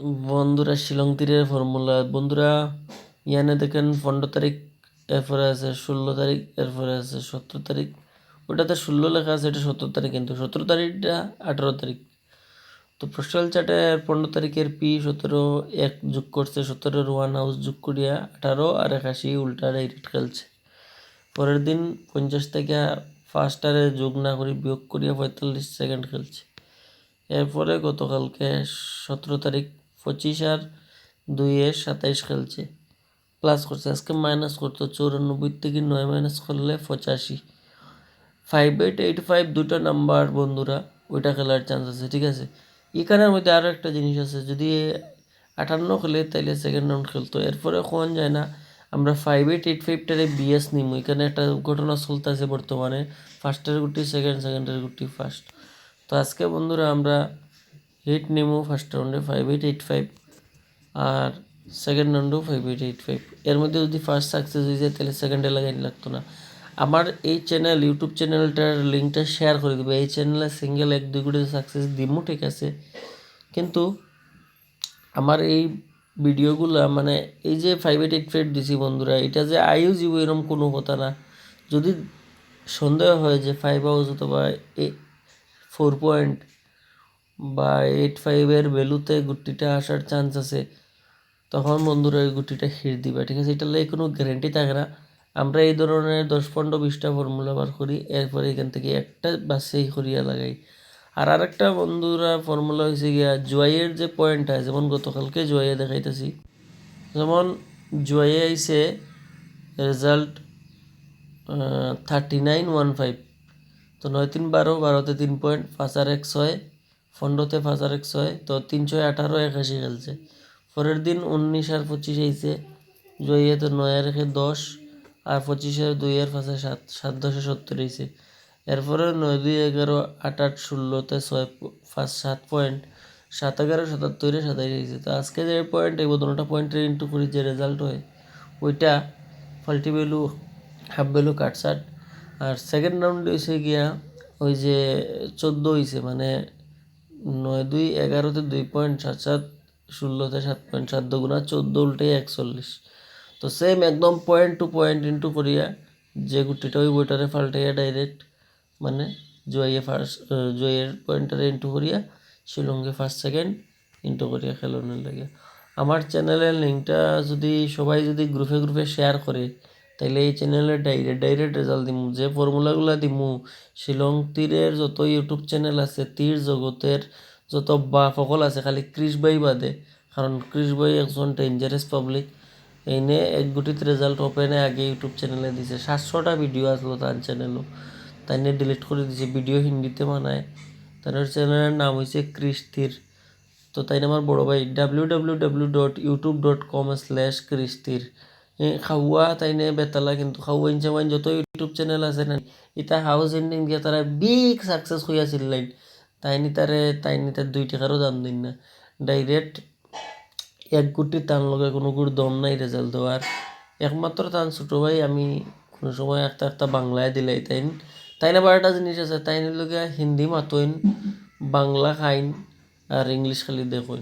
বন্ধুরা শিলং তীরের ফর্মুলা বন্ধুরা ইয়ানে দেখেন 15 তারিখ, এরপরে আছে 16 তারিখ, এরপরে আছে 17 তারিখ। ওটাতে 16 লেখা আছে, এটা 17 তারিখ, কিন্তু 17 তারিখটা 18 তারিখ। তো পোস্টাল চার্টে 15 তারিখের P17 এক যোগ করছে, 17-এর 1 হাউস যোগ করিয়া 18 আর 81 উল্টা ডাইরেক্ট খেলছে। পরের দিন 50 থেকে ফার্স্টারে যোগ না করি বিয়োগ করিয়া 45 সেকেন্ড খেলছে। এরপরে গতকালকে 17 তারিখ 25 আর 2-এ 27 খেলছে, প্লাস করছে। আজকে মাইনাস করতো 94 থেকে 9 মাইনাস করলে 85। 5885 দুটো নাম্বার বন্ধুরা, ওইটা খেলার চান্স আছে, ঠিক আছে। এখানের মধ্যে আরও একটা জিনিস আছে, যদি 58 খেলে তাইলে সেকেন্ড রাউন্ড খেলতো। এরপরে কোন যায় না আমরা 5885টারে বিএস নিমু। এখানে একটা ঘটনা চলতেছে বর্তমানে, ফার্স্টের গুটি সেকেন্ড, সেকেন্ডের গুটি ফার্স্ট। তো আজকে বন্ধুরা আমরা হিট নিমু ফার্স্ট রাউন্ডে 5885 আর সেকেন্ড রাউন্ডেও 5885। এর মধ্যে যদি ফার্স্ট সাকসেস হয়ে যায় তাহলে সেকেন্ডে লাগাইতে লাগতো না। আমার এই চ্যানেল, ইউটিউব চ্যানেলটার লিঙ্কটা শেয়ার করে দেবো। এই চ্যানেলে সিঙ্গেল 1-2 কোটি সাকসেস দিমু, ঠিক আছে, কিন্তু আমার এই ভিডিওগুলো মানে এই যে 5885 দিছি বন্ধুরা, এটা যে আইও যাব এরকম কোনো কথা না। যদি সন্দেহ হয় যে 5 হাউস অথবা 4 পয়েন্ট বা 85-এর ভ্যালুতে গুটিটা আসার চান্স আছে, তখন বন্ধুরা ওই গুটিটা হিট দিবা, ঠিক আছে। এটার লাগে কোনো গ্যারেন্টি থাকে না। আমরা এই ধরনের 10-15-20টা ফর্মুলা বার করি, এরপরে এখান থেকে একটা বাছাই করিয়া লাগাই। আর আরেকটা বন্ধুরা ফর্মুলা হয়েছে গিয়া জুয়াইয়ের যে পয়েন্ট আছে, যেমন গতকালকে জুয়াইয়ে দেখাইতেছি, যেমন জুয়াইয়ে আইছে রেজাল্ট 3915। তো 9-3-12, 12-তে 3 পয়েন্ট, 5 আর 1 6, 15-তে 5 আর 1 6, তো 3 6 18, 81 খেলছে। পরের দিন 19 আর 25 আইছে জয়ীতে, তো 9 আর 1 10, আর 25 আর 2 আর 5 7, 7 10 70 হয়েছে। এরপরে 9 2 11, 8 8 16-তে 6 5 7 পয়েন্ট, 7 11 77, 27 হয়েছে। তো আজকে যে পয়েন্ট এই দুটোটা পয়েন্টের ইন্টু করি যে রেজাল্ট হয়, ওইটা ফাল্টি ভ্যালু হাফ ভ্যালু কাটসাট। আর সেকেন্ড রাউন্ড হয়েছে গিয়া ওই যে 14 হয়েছে, মানে 9 2 11-তে 2 পয়েন্ট, 7 7 16-তে 7 পয়েন্ট, 7 2 14 উল্টে 41। তো সেম একদম পয়েন্ট টু পয়েন্ট ইন্টু করিয়া যে গুটিটা ওই বইটারে ফাল্টাইয়া ডাইরেক্ট মানে জয়ের পয়েন্টারে ইন্টু করিয়া শিলংয়ে ফার্স্ট সেকেন্ড ইন্টু করিয়া খেলানোর লাগে। আমার চ্যানেলের লিঙ্কটা যদি সবাই যদি গ্রুপে গ্রুপে শেয়ার করে, তাইলে এই চ্যানেলে ডাইরেক্ট রেজাল্ট দিমু। যে ফর্মুলাগুলো দিমু, শিলং তীরের যত ইউটিউব চ্যানেল আছে, তীর জগতের যত সকল আছে, খালি ক্রিশ ভাই বাদে, কারণ ক্রিশ ভাই একজন ডেঞ্জারাস পাবলিক। এনে এক গুটিতে রেজাল্ট ওপেনে আগে ইউটিউব চ্যানেলে দিছে, 700টা ভিডিও আসলো তার চ্যানেলও, তাই নিয়ে ডিলিট করে দিছে। ভিডিও হিন্দিতে বানায়, তার চ্যানেলের নাম হয়েছে ক্রিশ তীর। তো তাই আমার বড় ভাই www.youtube.com/ক্রিস্তির খাওয়া তাইনে বেতালা, কিন্তু খাওয়া ইনচামান যত ইউটিউব চ্যানেল আছে না, এটা হাউস এন্ডিং দিয়ে তারা বিগ সাকসেস হইয়াছিল লাইন। তাইনি তার 2 টাকারও দাম দিন না, ডাইরেক্ট এক গুটি তার লগে কোনো গুড় দম নাই রেজাল্ট দেওয়ার। একমাত্র তার ছোটো ভাই আমি কোনো সময় একটা একটা বাংলায় দিলাই তাইন আবার একটা জিনিস আছে, তাইনের লগে হিন্দি মাতইন, বাংলা খাইন আর ইংলিশ খালি দেখুন।